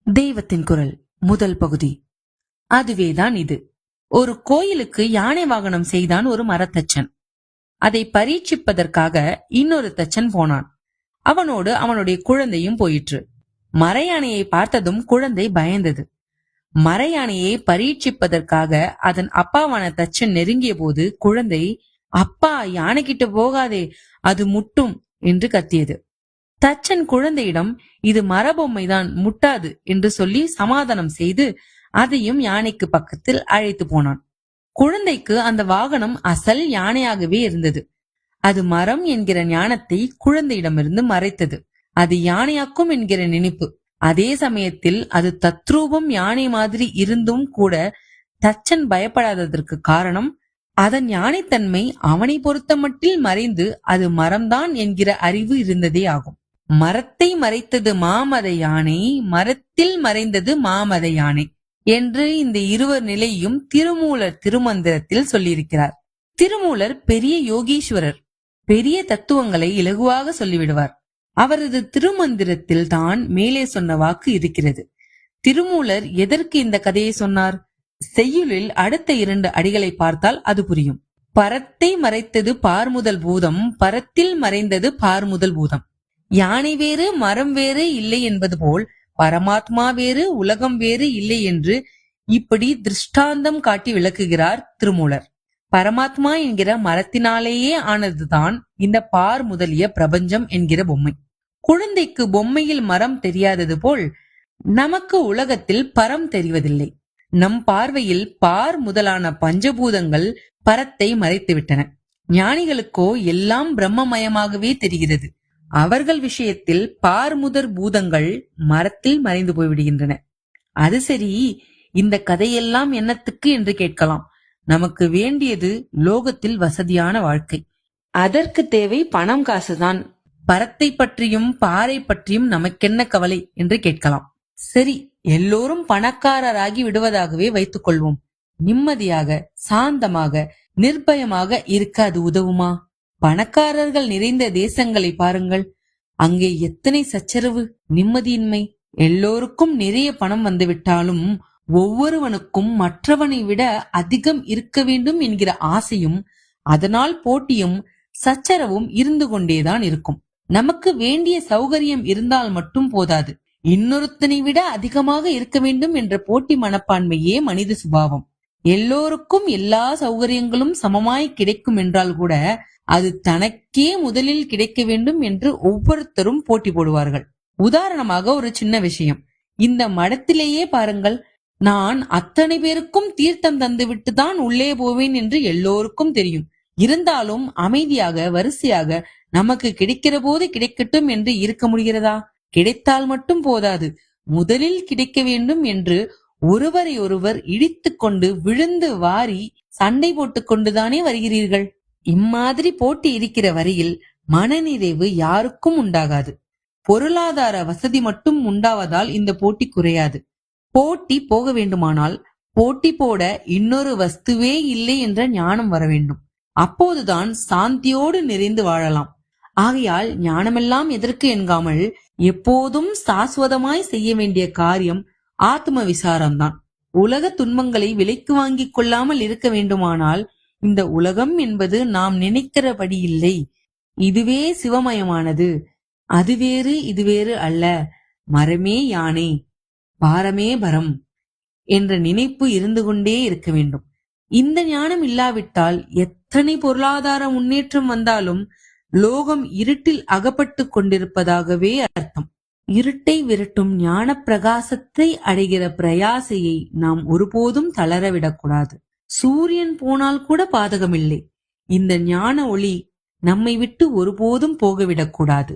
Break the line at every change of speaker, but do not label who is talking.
தெய்வத்தின் குரல் முதல் பகுதி. அதுவேதான் இது. ஒரு கோயிலுக்கு யானை வாகனம் செய்தான் ஒரு மரத்தச்சன். அதை பரீட்சிப்பதற்காக இன்னொரு தச்சன் போனான். அவனோடு அவனுடைய குழந்தையும் போயிற்று. மரயானையை பார்த்ததும் குழந்தை பயந்தது. மரயானையை பரீட்சிப்பதற்காக அதன் அப்பாவான தச்சன் நெருங்கிய போது குழந்தை, அப்பா, யானை கிட்ட போகாதே, அது முட்டும் என்று கத்தியது. தச்சன் குழந்தையிடம், இது மரபொம்மைதான், முட்டாது என்று சொல்லி சமாதானம் செய்து அதையும் யானைக்கு பக்கத்தில் அழைத்து போனான். குழந்தைக்கு அந்த வாகனம் அசல் யானையாகவே இருந்தது. அது மரம் என்கிற ஞானத்தை குழந்தையிடமிருந்து மறைத்தது. அது யானையாக்கும் என்கிற நினைப்பு. அதே சமயத்தில் அது தத்ரூபம் யானை மாதிரி இருந்தும் கூட தச்சன் பயப்படாததற்கு காரணம் அதன் யானைத்தன்மை அவனை பொறுத்த மட்டில் மறைந்து அது மரம்தான் என்கிற அறிவு இருந்ததே ஆகும். மரத்தை மறைத்தது மாமத யானை, மரத்தில் மறைந்தது மாமத யானை என்று இந்த இருவர் நிலையும் திருமூலர் திருமந்திரத்தில் சொல்லியிருக்கிறார். திருமூலர் பெரிய யோகீஸ்வரர். பெரிய தத்துவங்களை இலகுவாக சொல்லிவிடுவார். அவரது திருமந்திரத்தில் தான் மேலே சொன்ன வாக்கு இருக்கிறது. திருமூலர் எதற்கு இந்த கதையை சொன்னார்? செய்யுளில் அடுத்த 2 அடிகளை பார்த்தால் அது புரியும். பரத்தை மறைத்தது பார்முதல் பூதம், பரத்தில் மறைந்தது பார்முதல் பூதம். யானை வேறு மரம் வேறு இல்லை என்பது போல் பரமாத்மா வேறு உலகம் வேறு இல்லை என்று இப்படி திருஷ்டாந்தம் காட்டி விளக்குகிறார் திருமூலர். பரமாத்மா என்கிற மரத்தினாலேயே ஆனதுதான் இந்த பார் முதலிய பிரபஞ்சம் என்கிற பொம்மை. குழந்தைக்கு பொம்மையில் மரம் தெரியாதது போல் நமக்கு உலகத்தில் பரம் தெரிவதில்லை. நம் பார்வையில் பார் முதலான பஞ்சபூதங்கள் பரத்தை மறைத்துவிட்டன. ஞானிகளுக்கோ எல்லாம் பிரம்மமயமாகவே தெரிகிறது. அவர்கள் விஷயத்தில் பார்முதற் பூதங்கள் மரத்தில் மறைந்து போய்விடுகின்றன. அது சரி, இந்த கதையெல்லாம் என்னத்துக்கு என்று கேட்கலாம். நமக்கு வேண்டியது லோகத்தில் வசதியான வாழ்க்கை. அதற்கு தேவை பணம், காசுதான். பரத்தை பற்றியும் பாறை பற்றியும் நமக்கென்ன கவலை என்று கேட்கலாம். சரி, எல்லோரும் பணக்காரராகி விடுவதாகவே வைத்துக் கொள்வோம். நிம்மதியாக, சாந்தமாக, நிர்பயமாக இருக்க அது உதவுமா? பணக்காரர்கள் நிறைந்த தேசங்களை பாருங்கள். அங்கே எத்தனை சச்சரவு, நிம்மதியின்மை. எல்லோருக்கும் நிறைய பணம் வந்துவிட்டாலும் ஒவ்வொருவனுக்கும் மற்றவனை விட அதிகம் இருக்க வேண்டும் என்கிற ஆசையும் அதனால் போட்டியும் சச்சரவும் இருந்து கொண்டேதான் இருக்கும். நமக்கு வேண்டிய சௌகரியம் இருந்தால் மட்டும் போதாது. இன்னொருத்தனை விட அதிகமாக இருக்க வேண்டும் என்ற போட்டி மனப்பான்மையே மனித சுபாவம். எல்லோருக்கும் எல்லா சௌகரியங்களும் சமமாய் கிடைக்கும் என்றால் கூட அது தனக்கே முதலில் கிடைக்க வேண்டும் என்று ஒவ்வொருத்தரும் போட்டி போடுவார்கள். உதாரணமாக ஒரு சின்ன விஷயம். இந்த மடத்திலேயே பாருங்கள். நான் அத்தனை பேருக்கும் தீர்த்தம் தந்துவிட்டு தான் உள்ளே போவேன் என்று எல்லோருக்கும் தெரியும். இருந்தாலும் அமைதியாக வரிசையாக நமக்கு கிடைக்கிற போது கிடைக்கட்டும் என்று இருக்க முடிகிறதா? கிடைத்தால் மட்டும் போதாது, முதலில் கிடைக்க வேண்டும் என்று ஒருவரை ஒருவர் இடித்து கொண்டு விழுந்து வாரி சண்டை போட்டுக் கொண்டுதானே வருகிறீர்கள். இம்மாதிரி போட்டி இருக்கிற வரையில் மனநிறைவு யாருக்கும் உண்டாகாது. பொருளாதார வசதி மட்டும் உண்டாவதால் இந்த போட்டி குறையாது. போட்டி போக வேண்டுமானால் போட்டி போட இன்னொரு வஸ்துவே இல்லை என்ற ஞானம் வர வேண்டும். அப்போதுதான் சாந்தியோடு நிறைந்து வாழலாம். ஆகையால் ஞானமெல்லாம் எதற்கு என்காமல் எப்போதும் சாஸ்வதமாய் செய்ய வேண்டிய காரியம் ஆத்ம விசாரம்தான். உலக துன்பங்களை விலைக்கு வாங்கிக் கொள்ளாமல் இருக்க வேண்டுமானால் இந்த உலகம் என்பது நாம் நினைக்கிறபடி இல்லை. இதுவே சிவமயமானது. அது வேறு இது வேறு அல்ல. மரமே யானை, பாரமே பரம் என்ற நினைப்பு இருந்து கொண்டே இருக்க வேண்டும். இந்த ஞானம் இல்லாவிட்டால் எத்தனை பொருளாதார முன்னேற்றம் வந்தாலும் லோகம் இருட்டில் அகப்பட்டு கொண்டிருப்பதாகவே அர்த்தம். இருட்டை விரட்டும் ஞான பிரகாசத்தை அடைகிற பிரயாசையை நாம் ஒருபோதும் தளரவிடக்கூடாது. சூரியன் போனால் கூட பாதகமில்லை. இந்த ஞான ஒளி நம்மை விட்டு ஒருபோதும் போகவிடக்கூடாது.